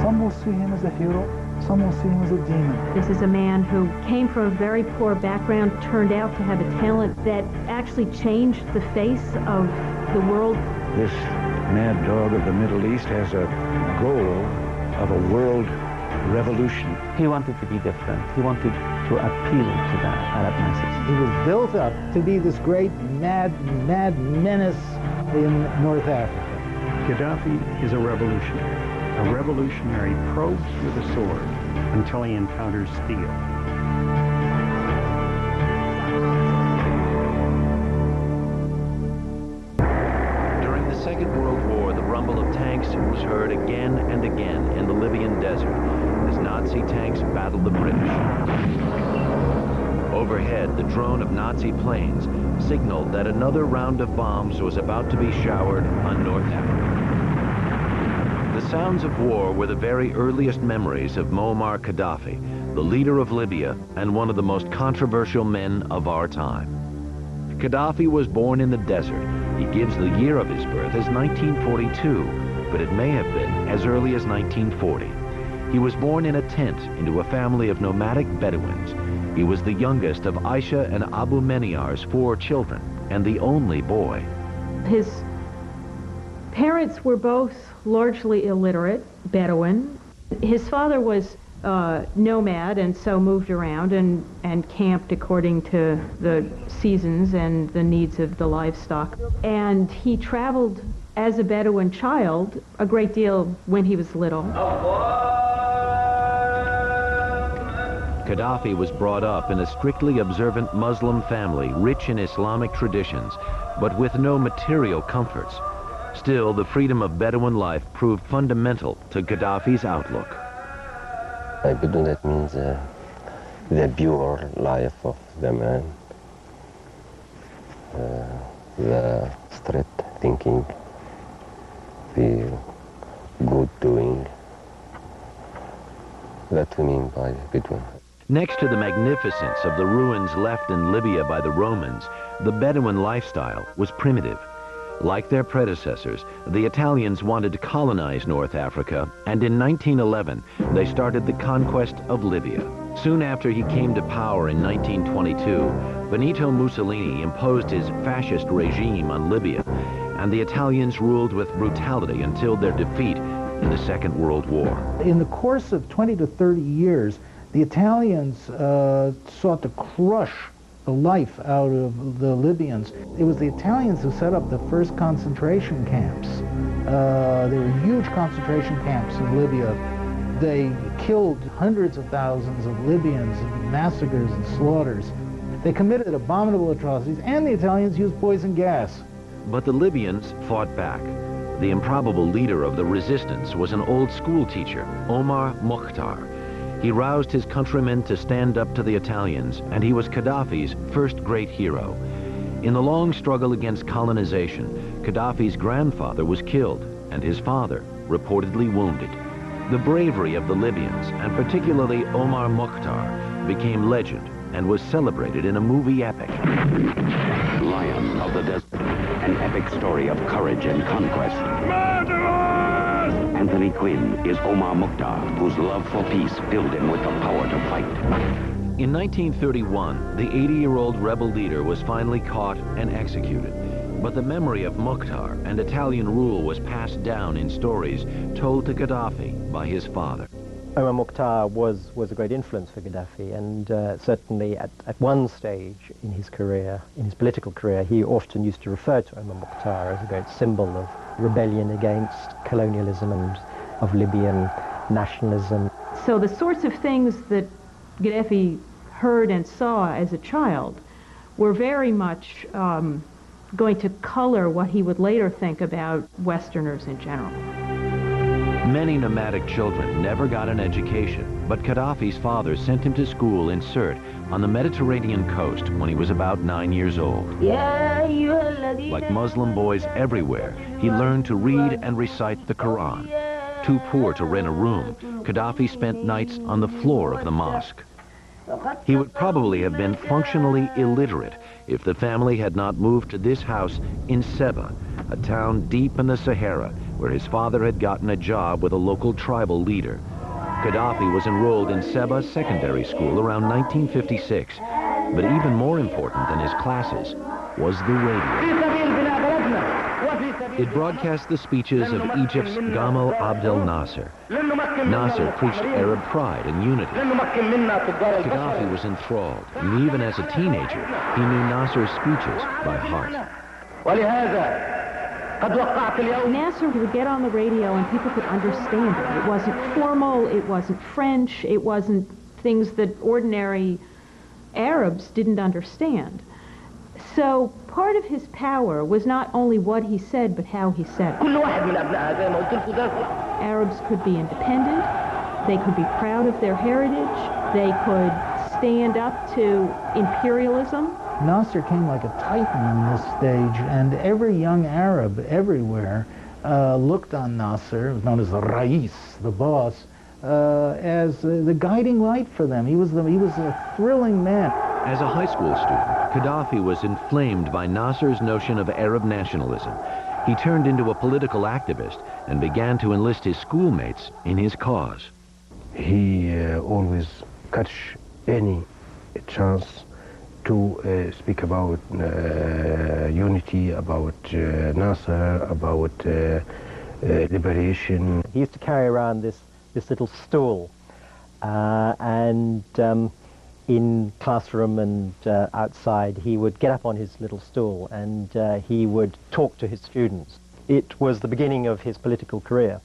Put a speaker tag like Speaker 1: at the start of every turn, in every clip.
Speaker 1: Some will see him as a hero, some will see him as a demon.
Speaker 2: This is a man who came from a very poor background, turned out to have a talent that actually changed the face of the world.
Speaker 3: This mad dog of the Middle East has a goal of a world revolution.
Speaker 4: He wanted to be different. He wanted to appeal to the Arab masses.
Speaker 1: He was built up to be this great mad menace in North Africa.
Speaker 5: Gaddafi is a revolutionary probes with a sword until he encounters steel.
Speaker 6: During the Second World War, the rumble of tanks was heard again and again in the Libyan desert as Nazi tanks battled the British. Overhead, the drone of Nazi planes signaled that another round of bombs was about to be showered on North Africa. The sounds of war were the very earliest memories of Muammar Gaddafi, the leader of Libya and one of the most controversial men of our time. Gaddafi was born in the desert. He gives the year of his birth as 1942, but it may have been as early as 1940. He was born in a tent into a family of nomadic Bedouins. He was the youngest of Aisha and Abu Meniar's 4 children and the only boy.
Speaker 2: His parents were both largely illiterate, Bedouin. His father was nomad and so moved around and camped according to the seasons and the needs of the livestock. And he traveled as a Bedouin child a great deal when he was little.
Speaker 6: Gaddafi was brought up in a strictly observant Muslim family, rich in Islamic traditions, but with no material comforts. Still, the freedom of Bedouin life proved fundamental to Gaddafi's outlook.
Speaker 7: Bedouin, that means the pure life of the man, the straight thinking, the good doing. That we mean by Bedouin.
Speaker 6: Next to the magnificence of the ruins left in Libya by the Romans, the Bedouin lifestyle was primitive. Like their predecessors, the Italians wanted to colonize North Africa, and in 1911, they started the conquest of Libya. Soon after he came to power in 1922, Benito Mussolini imposed his fascist regime on Libya, and the Italians ruled with brutality until their defeat in the Second World War.
Speaker 1: In the course of 20 to 30 years, the Italians sought to crush the life out of the Libyans. It was the Italians who set up the first concentration camps. There were huge concentration camps in Libya. They killed hundreds of thousands of Libyans in massacres and slaughters. They committed abominable atrocities, and the Italians used poison gas.
Speaker 6: But the Libyans fought back. The improbable leader of the resistance was an old school teacher, Omar Mukhtar. He roused his countrymen to stand up to the Italians, and he was Gaddafi's first great hero. In the long struggle against colonization, Gaddafi's grandfather was killed, and his father reportedly wounded. The bravery of the Libyans, and particularly Omar Mukhtar, became legend and was celebrated in a movie epic.
Speaker 8: Lion of the Desert, an epic story of courage and conquest. Anthony Quinn is Omar Mukhtar, whose love for peace filled him with the power to fight.
Speaker 6: In 1931, the 80-year-old rebel leader was finally caught and executed. But the memory of Mukhtar and Italian rule was passed down in stories told to Gaddafi by his father.
Speaker 9: Omar Mukhtar was a great influence for Gaddafi, and certainly at one stage in his career, in his political career, he often used to refer to Omar Mukhtar as a great symbol of rebellion against colonialism and of Libyan nationalism.
Speaker 2: So the sorts of things that Gaddafi heard and saw as a child were very much going to color what he would later think about Westerners in general.
Speaker 6: Many nomadic children never got an education, but Gaddafi's father sent him to school in Sirte on the Mediterranean coast when he was about 9 years old. Like Muslim boys everywhere, he learned to read and recite the Quran. Too poor to rent a room, Gaddafi spent nights on the floor of the mosque. He would probably have been functionally illiterate if the family had not moved to this house in Seba, a town deep in the Sahara where his father had gotten a job with a local tribal leader. Gaddafi was enrolled in Seba Secondary School around 1956, but even more important than his classes was the radio. It broadcast the speeches of Egypt's Gamal Abdel Nasser. Nasser preached Arab pride and unity. Gaddafi was enthralled, and even as a teenager, he knew Nasser's speeches by heart.
Speaker 2: Nasser would get on the radio and people could understand it. It wasn't formal, it wasn't French, it wasn't things that ordinary Arabs didn't understand. So part of his power was not only what he said, but how he said it. Arabs could be independent, they could be proud of their heritage, they could stand up to imperialism.
Speaker 1: Nasser came like a titan on this stage, and every young Arab everywhere looked on Nasser, known as the Rais, the boss, as the guiding light for them. He was a thrilling man.
Speaker 6: As a high school student, Gaddafi was inflamed by Nasser's notion of Arab nationalism. He turned into a political activist and began to enlist his schoolmates in his cause.
Speaker 3: He always catch any chance to speak about unity, about Nasser, about liberation.
Speaker 9: He used to carry around this little stool, and in classroom and outside, he would get up on his little stool and he would talk to his students. It was the beginning of his political career.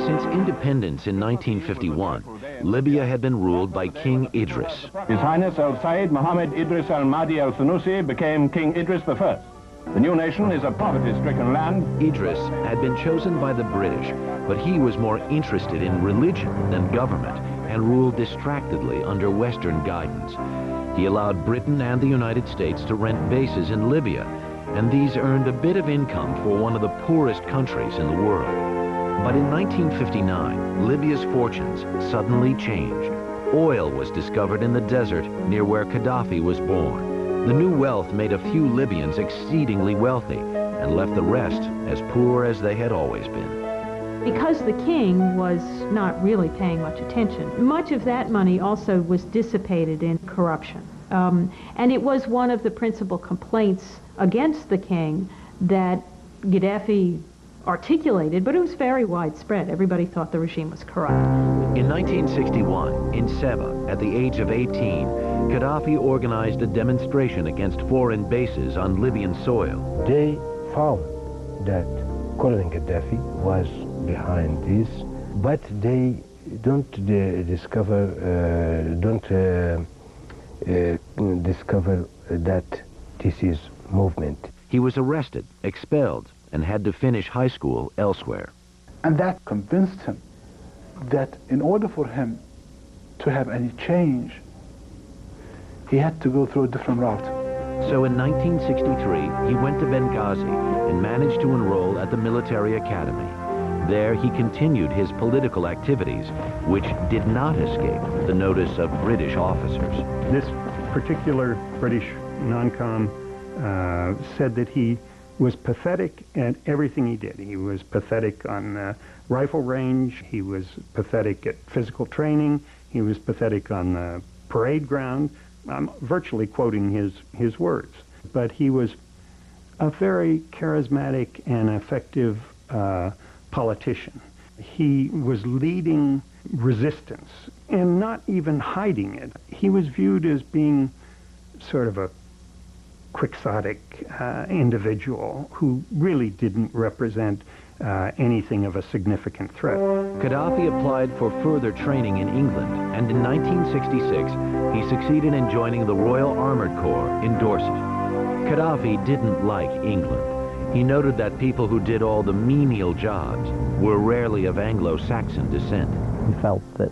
Speaker 6: Since independence in 1951, Libya had been ruled by King Idris.
Speaker 10: His Highness Al-Said Mohammed Idris Al-Mahdi Al-Sanusi became King Idris I. The new nation is a poverty-stricken land.
Speaker 6: Idris had been chosen by the British, but he was more interested in religion than government and ruled distractedly under Western guidance. He allowed Britain and the United States to rent bases in Libya, and these earned a bit of income for one of the poorest countries in the world. But in 1959, Libya's fortunes suddenly changed. Oil was discovered in the desert near where Gaddafi was born. The new wealth made a few Libyans exceedingly wealthy and left the rest as poor as they had always been.
Speaker 2: Because the king was not really paying much attention, much of that money also was dissipated in corruption. And it was one of the principal complaints against the king that Gaddafi articulated, but it was very widespread. Everybody thought the regime was corrupt.
Speaker 6: In 1961, in Seba, at the age of 18, Gaddafi organized a demonstration against foreign bases on Libyan soil.
Speaker 3: They found that Colonel Gaddafi was behind this, but they don't discover that this is movement.
Speaker 6: He was arrested, expelled, and had to finish high school elsewhere.
Speaker 11: And that convinced him that in order for him to have any change, he had to go through a different route.
Speaker 6: So in 1963, he went to Benghazi and managed to enroll at the military academy. There he continued his political activities, which did not escape the notice of British officers.
Speaker 5: This particular British non-com said that he was pathetic at everything he did. He was pathetic on rifle range, he was pathetic at physical training, he was pathetic on the parade ground. I'm virtually quoting his words. But he was a very charismatic and effective politician. He was leading resistance and not even hiding it. He was viewed as being sort of a quixotic individual who really didn't represent anything of a significant threat.
Speaker 6: Gaddafi applied for further training in England, and in 1966, he succeeded in joining the Royal Armoured Corps in Dorset. Gaddafi didn't like England. He noted that people who did all the menial jobs were rarely of Anglo-Saxon descent.
Speaker 9: He felt that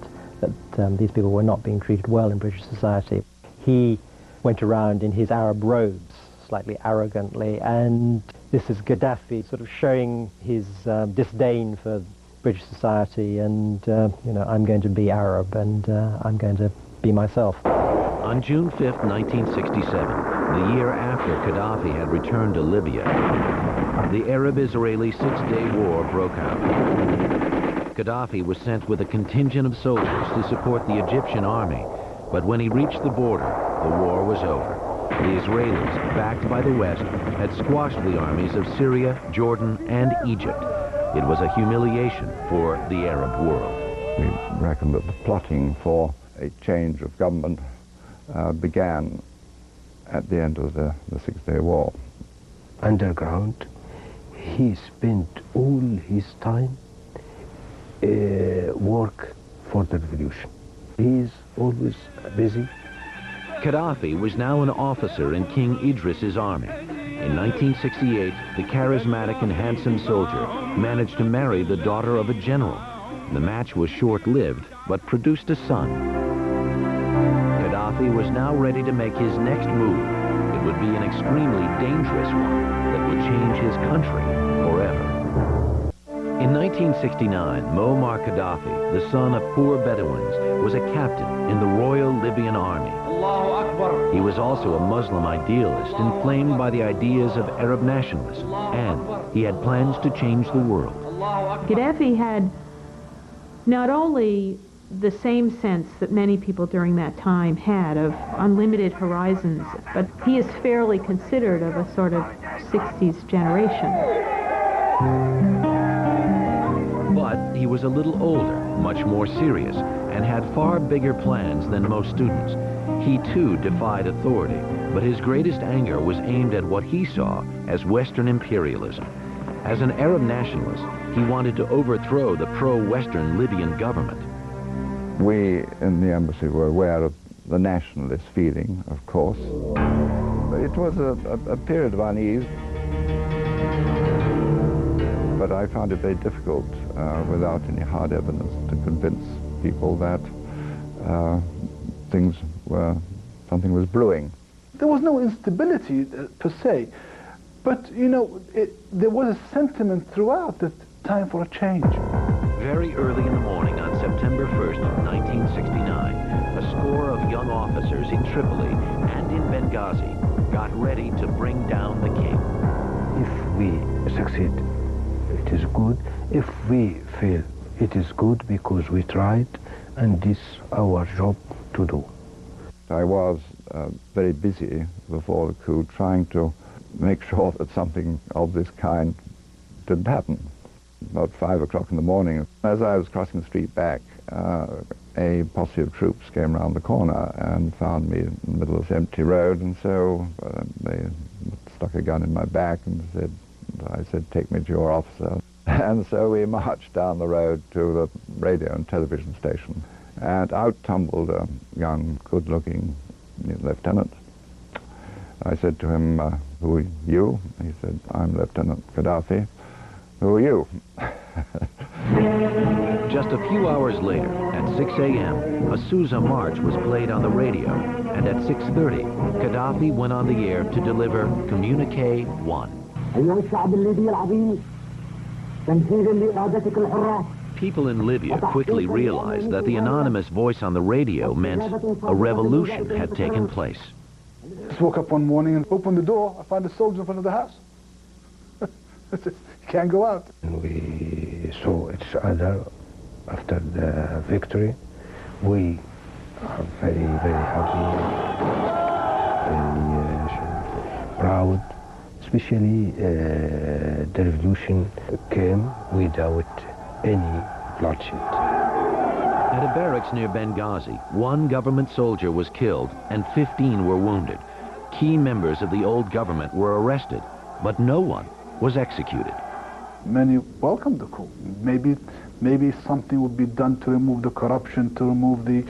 Speaker 9: these people were not being treated well in British society. He went around in his Arab robes, slightly arrogantly, and this is Gaddafi sort of showing his disdain for British society and, you know, I'm going to be Arab and I'm going to be myself.
Speaker 6: On June 5th, 1967, the year after Gaddafi had returned to Libya, the Arab-Israeli Six-Day War broke out. Gaddafi was sent with a contingent of soldiers to support the Egyptian army, but when he reached the border, the war was over. The Israelis, backed by the West, had squashed the armies of Syria, Jordan, and Egypt. It was a humiliation for the Arab world.
Speaker 12: We reckon that the plotting for a change of government began at the end of the Six-Day War.
Speaker 13: Underground, he spent all his time work for the revolution. He's always busy.
Speaker 6: Gaddafi was now an officer in King Idris's army. In 1968, the charismatic and handsome soldier managed to marry the daughter of a general. The match was short-lived, but produced a son. Gaddafi was now ready to make his next move. It would be an extremely dangerous one that would change his country forever. In 1969, Muammar Gaddafi, the son of poor Bedouins, was a captain in the Royal Libyan Army. He was also a Muslim idealist, inflamed by the ideas of Arab nationalism, and he had plans to change the world.
Speaker 2: Gaddafi had not only the same sense that many people during that time had of unlimited horizons, but he is fairly considered of a sort of 60s generation.
Speaker 6: But he was a little older, much more serious, and had far bigger plans than most students. He too defied authority, but his greatest anger was aimed at what he saw as Western imperialism. As an Arab nationalist, he wanted to overthrow the pro-Western Libyan government.
Speaker 12: We in the embassy were aware of the nationalist feeling, of course. It was a period of unease, but I found it very difficult without any hard evidence to convince people that something was brewing.
Speaker 11: There was no instability per se, but you know, there was a sentiment throughout that time for a change.
Speaker 6: Very early in the morning on September 1st, 1969, a score of young officers in Tripoli and in Benghazi got ready to bring down the king.
Speaker 13: If we succeed, it is good. If we fail, it is good because we tried, and this is our job to do.
Speaker 12: I was very busy before the coup trying to make sure that something of this kind didn't happen. About 5 o'clock in the morning, as I was crossing the street back, a posse of troops came around the corner and found me in the middle of this empty road, and so they stuck a gun in my back and I said, take me to your officer. And so we marched down the road to the radio and television station, and out tumbled a young, good-looking lieutenant. I said to him, who are you? He said, I'm Lieutenant Gaddafi. Who are you?
Speaker 6: Just a few hours later, at 6 a.m., a Sousa march was played on the radio, and at 6:30, Gaddafi went on the air to deliver Communique 1. People in Libya quickly realized that the anonymous voice on the radio meant a revolution had taken place.
Speaker 11: I just woke up one morning and opened the door. I found a soldier in front of the house. You can't go out.
Speaker 13: We saw each other after the victory. We are very, very happy, very proud. Especially the revolution came without any bloodshed.
Speaker 6: At a barracks near Benghazi, one government soldier was killed and 15 were wounded. Key members of the old government were arrested, but no one was executed.
Speaker 11: Many welcomed the coup. Maybe something would be done to remove the corruption, to remove the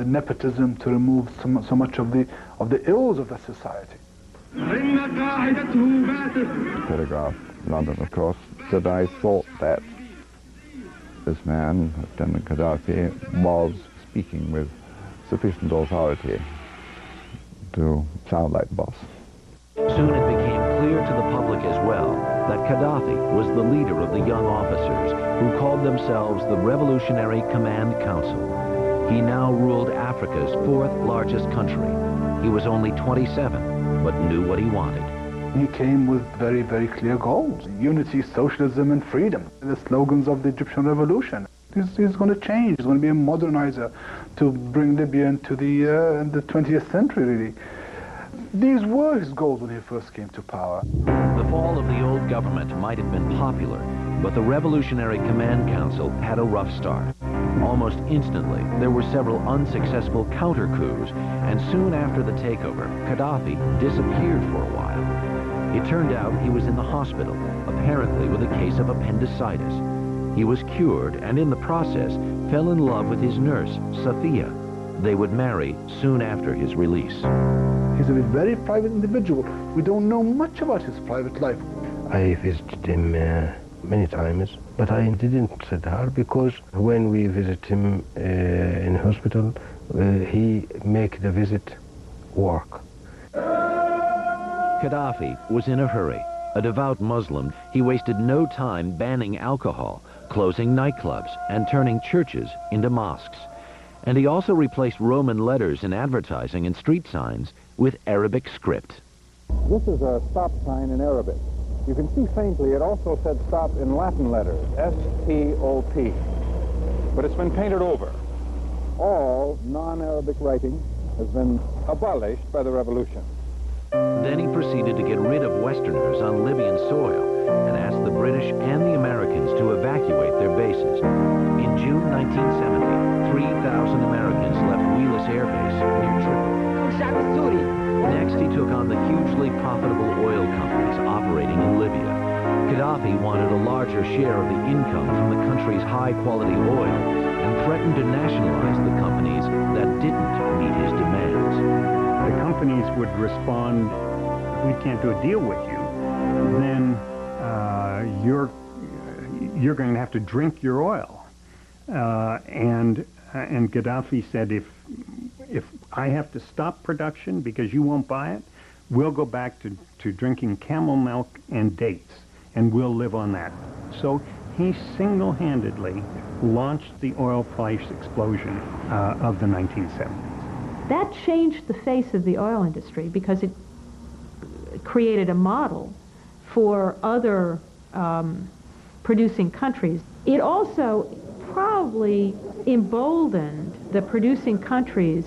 Speaker 11: nepotism, to remove so much of the ills of the society.
Speaker 12: Telegraph, London, of course, that I thought that this man, Lieutenant Gaddafi, was speaking with sufficient authority to sound like the boss.
Speaker 6: Soon it became clear to the public as well that Gaddafi was the leader of the young officers who called themselves the Revolutionary Command Council. He now ruled Africa's 4th largest country. He was only 27, but knew what he wanted.
Speaker 11: He came with very, very clear goals: unity, socialism, and freedom. The slogans of the Egyptian revolution. He's going to change. He's going to be a modernizer to bring Libya into the 20th century, really. These were his goals when he first came to power.
Speaker 6: The fall of the old government might have been popular, but the Revolutionary Command Council had a rough start. Almost instantly, there were several unsuccessful counter-coups, and soon after the takeover, Gaddafi disappeared for a while. It turned out he was in the hospital, apparently with a case of appendicitis. He was cured, and in the process, fell in love with his nurse, Safia. They would marry soon after his release.
Speaker 11: He's a very private individual. We don't know much about his private life.
Speaker 13: I visited him many times, but I didn't sit hard because when we visit him in hospital, he make the visit work.
Speaker 6: Gaddafi was in a hurry. A devout Muslim, he wasted no time banning alcohol, closing nightclubs, and turning churches into mosques. And he also replaced Roman letters in advertising and street signs with Arabic script.
Speaker 14: This is a stop sign in Arabic. You can see faintly it also said stop in Latin letters, S-T-O-P. But it's been painted over. All non-Arabic writing has been abolished by the revolution.
Speaker 6: Then he proceeded to get rid of Westerners on Libyan soil and asked the British and the Americans to evacuate their bases. In June 1970, 3,000 Americans left Wheelus Air Base near Tripoli. Next, he took on the hugely profitable oil companies operating in Libya. Gaddafi wanted a larger share of the income from the country's high-quality oil and threatened to nationalize the companies that didn't meet his demands.
Speaker 5: The companies would respond, we can't do a deal with you, then you're going to have to drink your oil. And Gaddafi said, if I have to stop production because you won't buy it, we'll go back to drinking camel milk and dates, and we'll live on that. So he single-handedly launched the oil price explosion of the 1970s.
Speaker 2: That changed the face of the oil industry because it created a model for other producing countries. It also probably emboldened the producing countries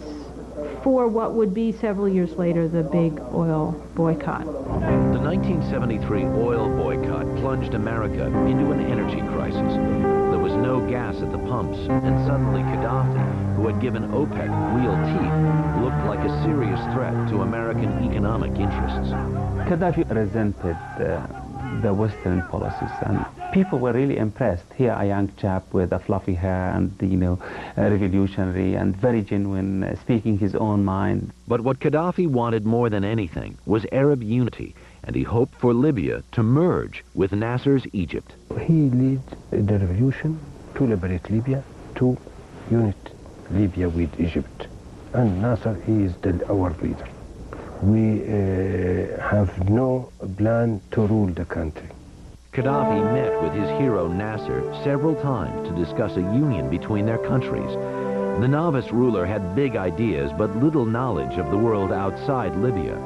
Speaker 2: for what would be several years later the big oil boycott.
Speaker 6: The 1973 oil boycott plunged America into an energy crisis. There was no gas at the pumps, and suddenly Gaddafi, who had given OPEC real teeth, looked like a serious threat to American economic interests.
Speaker 4: Gaddafi resented the Western policies, and people were really impressed. Here, a young chap with a fluffy hair and, revolutionary and very genuine, speaking his own mind.
Speaker 6: But what Gaddafi wanted more than anything was Arab unity, and he hoped for Libya to merge with Nasser's Egypt.
Speaker 13: He led the revolution to liberate Libya, to unite Libya with Egypt. And Nasser is our leader. We have no plan to rule the country.
Speaker 6: Gaddafi met with his hero Nasser several times to discuss a union between their countries. The novice ruler had big ideas but little knowledge of the world outside Libya.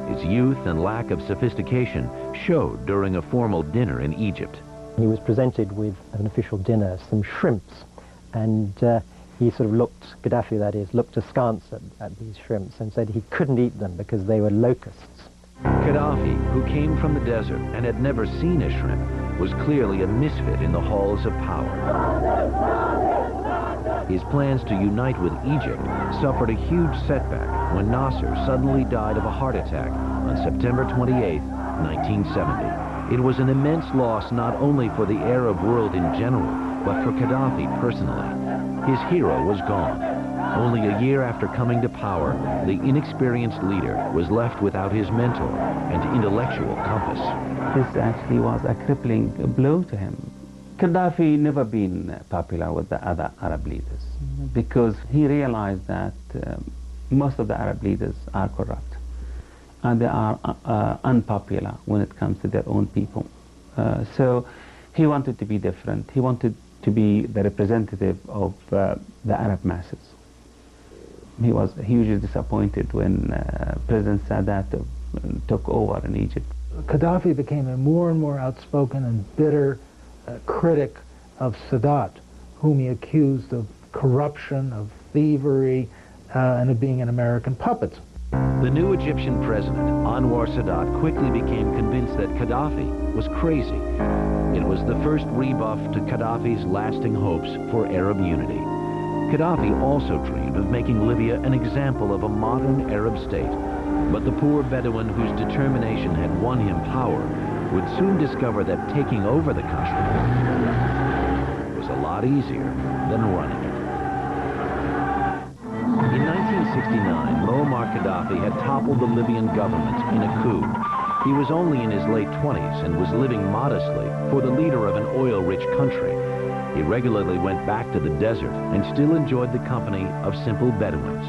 Speaker 6: His youth and lack of sophistication showed during a formal dinner in Egypt.
Speaker 9: He was presented with an official dinner, some shrimps, and he sort of looked, Gaddafi that is, looked askance at these shrimps and said he couldn't eat them because they were locusts.
Speaker 6: Gaddafi, who came from the desert and had never seen a shrimp, was clearly a misfit in the halls of power. His plans to unite with Egypt suffered a huge setback when Nasser suddenly died of a heart attack on September 28, 1970. It was an immense loss not only for the Arab world in general, but for Gaddafi personally. His hero was gone. Only a year after coming to power, the inexperienced leader was left without his mentor and intellectual compass.
Speaker 4: This actually was a crippling blow to him. Gaddafi never been popular with the other Arab leaders because he realized that most of the Arab leaders are corrupt and they are unpopular when it comes to their own people. So he wanted to be different. He wanted to be the representative of the Arab masses. He was hugely disappointed when President Sadat took over in Egypt.
Speaker 1: Gaddafi became a more and more outspoken and bitter critic of Sadat, whom he accused of corruption, of thievery, and of being an American puppet.
Speaker 6: The new Egyptian president, Anwar Sadat, quickly became convinced that Gaddafi was crazy. It was the first rebuff to Gaddafi's lasting hopes for Arab unity. Gaddafi also dreamed of making Libya an example of a modern Arab state, but the poor Bedouin whose determination had won him power would soon discover that taking over the country was a lot easier than running it. In 1969, Muammar Gaddafi had toppled the Libyan government in a coup. He was only in his late 20s and was living modestly for the leader of an oil-rich country. He regularly went back to the desert and still enjoyed the company of simple Bedouins.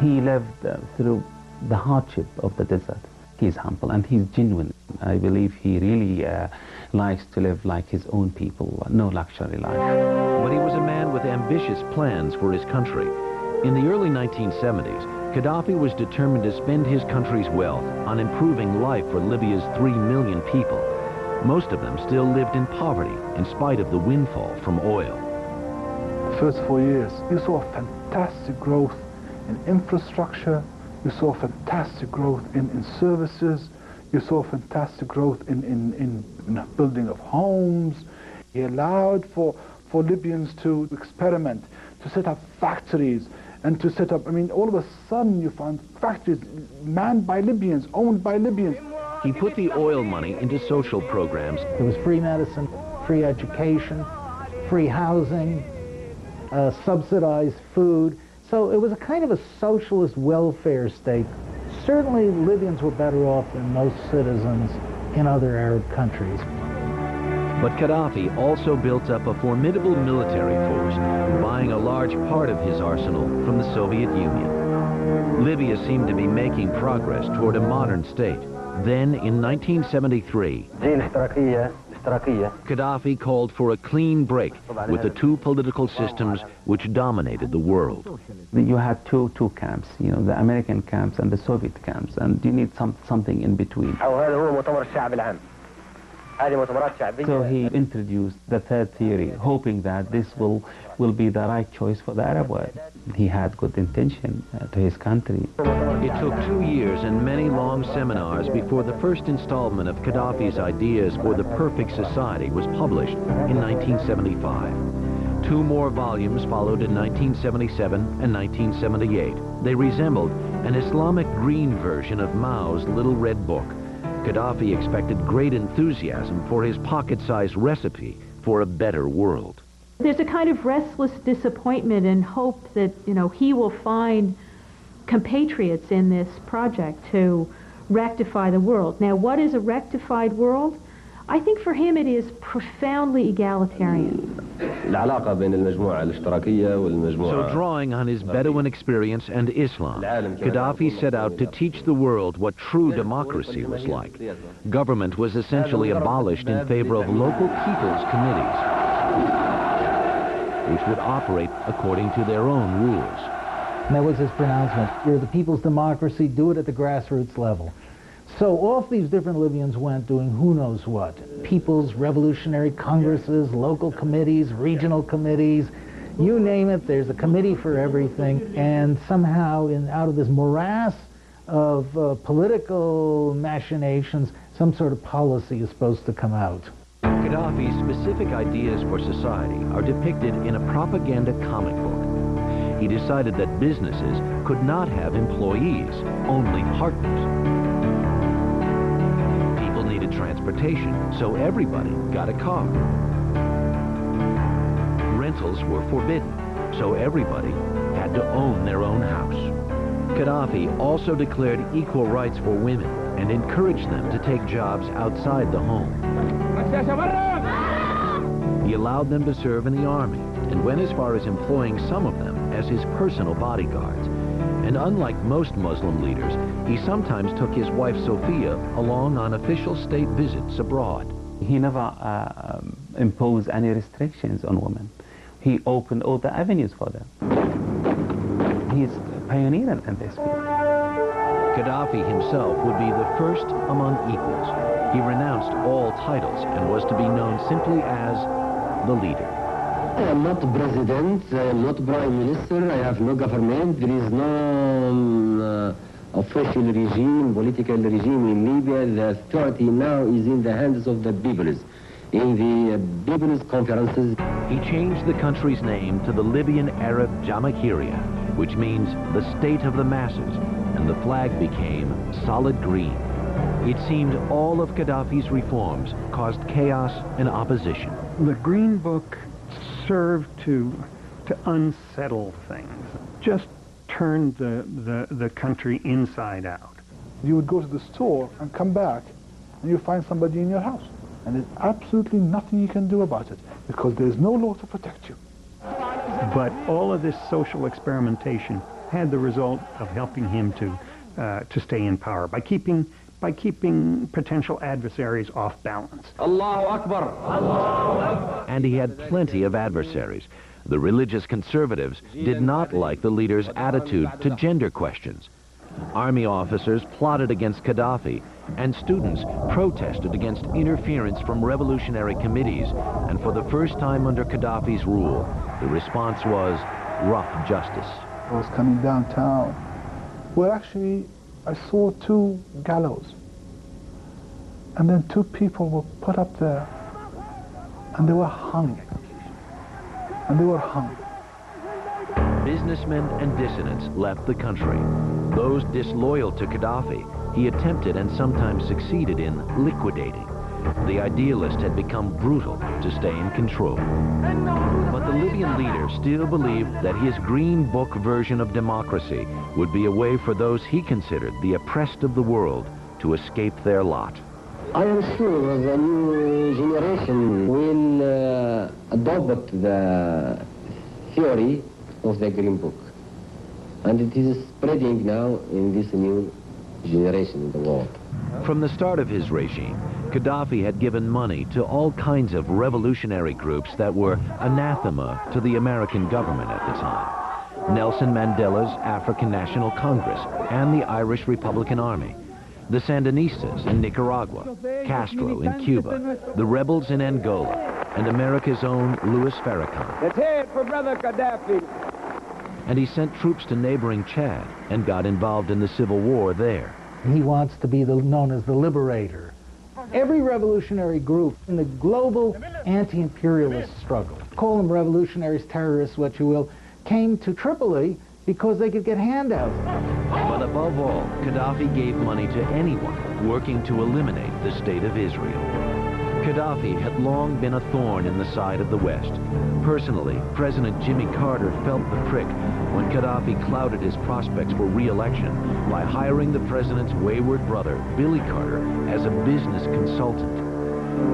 Speaker 4: He lived through the hardship of the desert. He's humble and he's genuine. I believe he really likes to live like his own people, no luxury life.
Speaker 6: But he was a man with ambitious plans for his country. In the early 1970s, Gaddafi was determined to spend his country's wealth on improving life for Libya's 3 million people. Most of them still lived in poverty in spite of the windfall from oil.
Speaker 11: The first 4 years, you saw fantastic growth in infrastructure, you saw fantastic growth in services, you saw fantastic growth in building of homes. He allowed for Libyans to experiment, to set up factories, and to set up, I mean, all of a sudden you found factories manned by Libyans, owned by Libyans.
Speaker 6: He put the oil money into social programs.
Speaker 1: There was free medicine, free education, free housing, subsidized food. So it was a kind of a socialist welfare state. Certainly Libyans were better off than most citizens in other Arab countries.
Speaker 6: But Gaddafi also built up a formidable military force, buying a large part of his arsenal from the Soviet Union. Libya seemed to be making progress toward a modern state. Then, in 1973, Gaddafi called for a clean break with the two political systems which dominated the world.
Speaker 4: You had two camps, you know, the American camps and the Soviet camps, and you need something in between. So he introduced the third theory, hoping that this will be the right choice for the Arab world. He had good intention to his country.
Speaker 6: It took 2 years and many long seminars before the first installment of Gaddafi's ideas for the perfect society was published in 1975. 2 more volumes followed in 1977 and 1978. They resembled an Islamic green version of Mao's Little Red Book. Gaddafi expected great enthusiasm for his pocket-sized recipe for a better world.
Speaker 2: There's a kind of restless disappointment and hope that, you know, he will find compatriots in this project to rectify the world. Now, what is a rectified world? I think for him it is profoundly egalitarian.
Speaker 6: So drawing on his Bedouin experience and Islam, Gaddafi set out to teach the world what true democracy was like. Government was essentially abolished in favor of local people's committees, which would operate according to their own rules.
Speaker 1: And that was his pronouncement. You're the people's democracy, do it at the grassroots level. So off these different Libyans went doing who knows what. People's revolutionary congresses, local committees, regional committees, you name it, there's a committee for everything. And somehow out of this morass of political machinations, some sort of policy is supposed to come out.
Speaker 6: Gaddafi's specific ideas for society are depicted in a propaganda comic book. He decided that businesses could not have employees, only partners. People needed transportation, so everybody got a car. Rentals were forbidden, so everybody had to own their own house. Gaddafi also declared equal rights for women and encouraged them to take jobs outside the home. He allowed them to serve in the army and went as far as employing some of them as his personal bodyguards. And unlike most Muslim leaders, he sometimes took his wife Sophia along on official state visits abroad.
Speaker 4: He never imposed any restrictions on women. He opened all the avenues for them. He's a pioneer in this field.
Speaker 6: Gaddafi himself would be the first among equals. He renounced all titles and was to be known simply as the leader.
Speaker 7: I am not president, I am not prime minister, I have no government, there is no official regime, political regime in Libya. The authority now is in the hands of the peoples. In the people's conferences.
Speaker 6: He changed the country's name to the Libyan Arab Jamahiriya, which means the state of the masses, and the flag became solid green. It seemed all of Gaddafi's reforms caused chaos and opposition.
Speaker 5: The Green Book served to unsettle things, just turned the country inside out.
Speaker 11: You would go to the store and come back, and you find somebody in your house. And there's absolutely nothing you can do about it, because there's no law to protect you.
Speaker 5: But all of this social experimentation had the result of helping him to stay in power by keeping potential adversaries off balance.
Speaker 7: Allahu Akbar! Allahu Akbar!
Speaker 6: And he had plenty of adversaries. The religious conservatives did not like the leader's attitude to gender questions. Army officers plotted against Gaddafi, and students protested against interference from revolutionary committees. And for the first time under Gaddafi's rule, the response was rough justice.
Speaker 11: I was coming downtown, where actually I saw 2 gallows. And then 2 people were put up there, and they were hung. And they were hung.
Speaker 6: Businessmen and dissidents left the country. Those disloyal to Gaddafi, he attempted and sometimes succeeded in liquidating. The idealist had become brutal to stay in control. But the Libyan leader still believed that his Green Book version of democracy would be a way for those he considered the oppressed of the world to escape their lot.
Speaker 7: I am sure the new generation will adopt the theory of the Green Book. And it is spreading now in this new generation in the world.
Speaker 6: From the start of his regime, Gaddafi had given money to all kinds of revolutionary groups that were anathema to the American government at the time. Nelson Mandela's African National Congress and the Irish Republican Army, the Sandinistas in Nicaragua, Castro in Cuba, the rebels in Angola, and America's own Louis Farrakhan.
Speaker 15: Let's hear it for Brother Gaddafi.
Speaker 6: And he sent troops to neighboring Chad and got involved in the civil war there.
Speaker 1: He wants to be known as the liberator. Every revolutionary group in the global anti-imperialist struggle, call them revolutionaries, terrorists, what you will, came to Tripoli because they could get handouts.
Speaker 6: But above all, Gaddafi gave money to anyone working to eliminate the State of Israel. Gaddafi had long been a thorn in the side of the West. Personally, President Jimmy Carter felt the prick when Gaddafi clouded his prospects for re-election by hiring the president's wayward brother, Billy Carter, as a business consultant.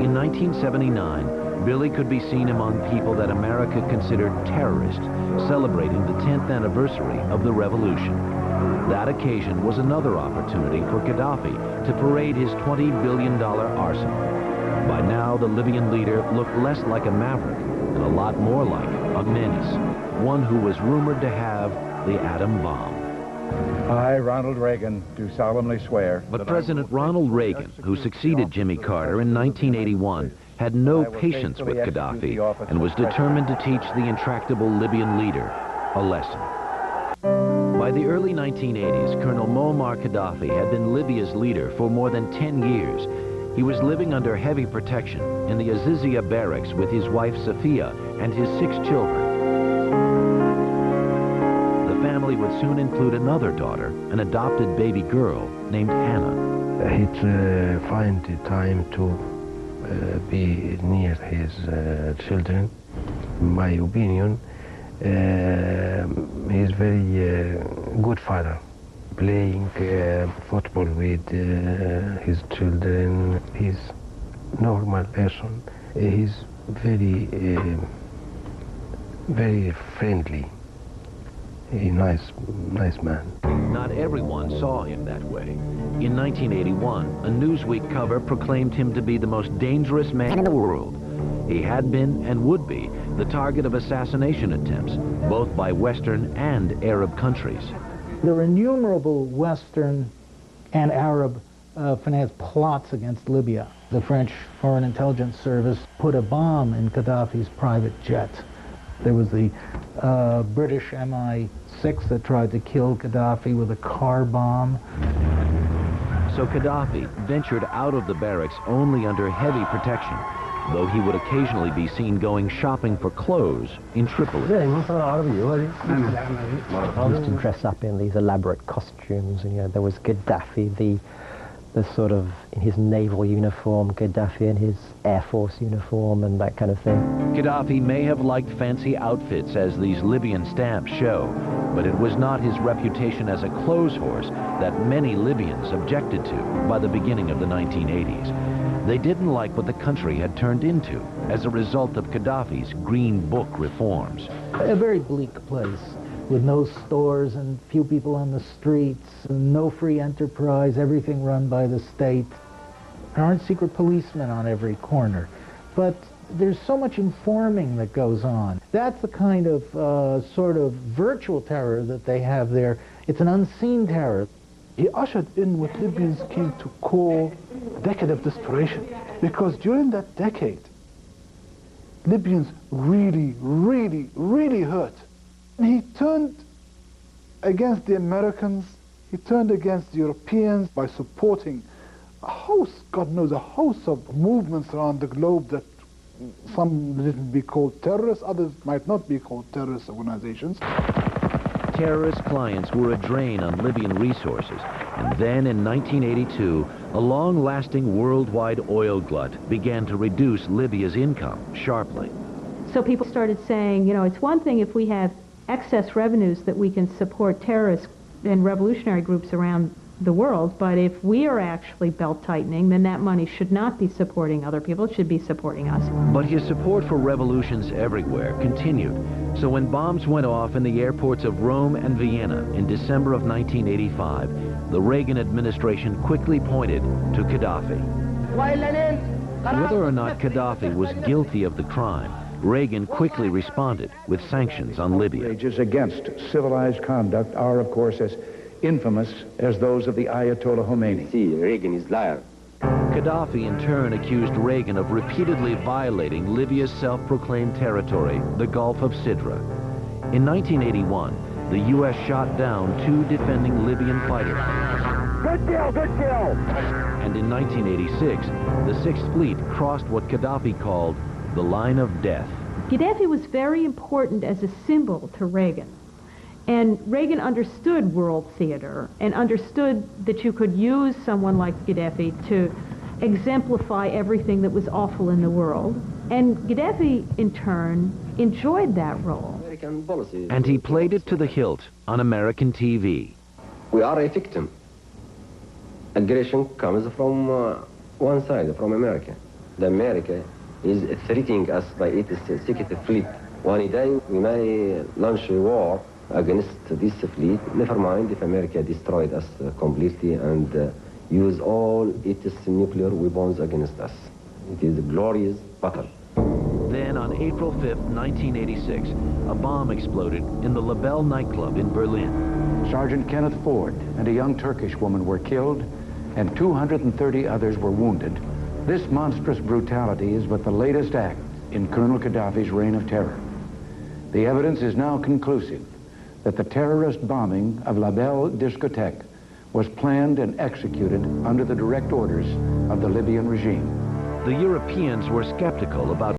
Speaker 6: In 1979, Billy could be seen among people that America considered terrorists, celebrating the 10th anniversary of the revolution. That occasion was another opportunity for Gaddafi to parade his $20 billion arsenal. By now, the Libyan leader looked less like a maverick and a lot more like a menace, one who was rumored to have the atom bomb.
Speaker 16: I, Ronald Reagan, do solemnly swear.
Speaker 6: But President Ronald Reagan, who succeeded Jimmy Carter in 1981, had no patience with Gaddafi and was determined to teach the intractable Libyan leader a lesson. By the early 1980s, Colonel Muammar Gaddafi had been Libya's leader for more than 10 years. He was living under heavy protection in the Azizia barracks with his wife Safia and his 6 children. The family would soon include another daughter, an adopted baby girl named Hannah.
Speaker 13: He'd find the time to be near his children. In my opinion, he's very good father. Playing football with his children. He's normal person. He's very, very friendly. A nice man.
Speaker 6: Not everyone saw him that way. In 1981, a Newsweek cover proclaimed him to be the most dangerous man in the world. He had been and would be the target of assassination attempts, both by Western and Arab countries.
Speaker 1: There are innumerable Western and Arab financed plots against Libya. The French Foreign Intelligence Service put a bomb in Gaddafi's private jet. There was the British MI6 that tried to kill Gaddafi with a car bomb.
Speaker 6: So Gaddafi ventured out of the barracks only under heavy protection, though he would occasionally be seen going shopping for clothes in Tripoli.
Speaker 9: He used to dress up in these elaborate costumes, and there was Gaddafi, the sort of, in his naval uniform, Gaddafi in his Air Force uniform, and that kind of thing. Gaddafi
Speaker 6: may have liked fancy outfits, as these Libyan stamps show, but it was not his reputation as a clothes horse that many Libyans objected to by the beginning of the 1980s. They didn't like what the country had turned into as a result of Gaddafi's Green Book reforms.
Speaker 1: A very bleak place, with no stores and few people on the streets, and no free enterprise, everything run by the state. There aren't secret policemen on every corner, but there's so much informing that goes on. That's the kind of sort of virtual terror that they have there. It's an unseen terror.
Speaker 11: He ushered in what Libyans came to call a decade of desperation, because during that decade, Libyans really, really, really hurt. He turned against the Americans, he turned against the Europeans by supporting a host, God knows, a host of movements around the globe that some didn't be called terrorists, others might not be called terrorist organizations.
Speaker 6: Terrorist clients were a drain on Libyan resources, and then in 1982, a long-lasting worldwide oil glut began to reduce Libya's income sharply.
Speaker 2: So people started saying, it's one thing if we have excess revenues that we can support terrorists and revolutionary groups around the world, but if we are actually belt-tightening, then that money should not be supporting other people, it should be supporting us.
Speaker 6: But his support for revolutions everywhere continued. So when bombs went off in the airports of Rome and Vienna in December of 1985, the Reagan administration quickly pointed to Gaddafi. Whether or not Gaddafi was guilty of the crime, Reagan quickly responded with sanctions on Libya.
Speaker 16: Outrages against civilized conduct are, of course, as infamous as those of the Ayatollah Khomeini.
Speaker 7: See, Reagan is liar.
Speaker 6: Gaddafi in turn accused Reagan of repeatedly violating Libya's self-proclaimed territory, the Gulf of Sidra. In 1981, the U.S. shot down 2 defending Libyan fighters.
Speaker 15: Good kill, good kill!
Speaker 6: And in 1986, the Sixth Fleet crossed what Gaddafi called the line of death.
Speaker 2: Gaddafi was very important as a symbol to Reagan. And Reagan understood world theater and understood that you could use someone like Gaddafi to exemplify everything that was awful in the world. And Gaddafi, in turn, enjoyed that role.
Speaker 6: And he played it to the hilt on American TV.
Speaker 7: We are a victim. Aggression comes from one side, from America. The America is threatening us by its Sixth Fleet. One day we may launch a war against this fleet. Never mind if America destroyed us completely and use all its nuclear weapons against us. It is a glorious battle.
Speaker 6: Then on April 5th, 1986, a bomb exploded in the Labelle nightclub in Berlin.
Speaker 16: Sergeant Kenneth Ford and a young Turkish woman were killed, and 230 others were wounded. This monstrous brutality is but the latest act in Colonel Gaddafi's reign of terror. The evidence is now conclusive that the terrorist bombing of Labelle discotheque was planned and executed under the direct orders of the Libyan regime.
Speaker 6: The Europeans were skeptical about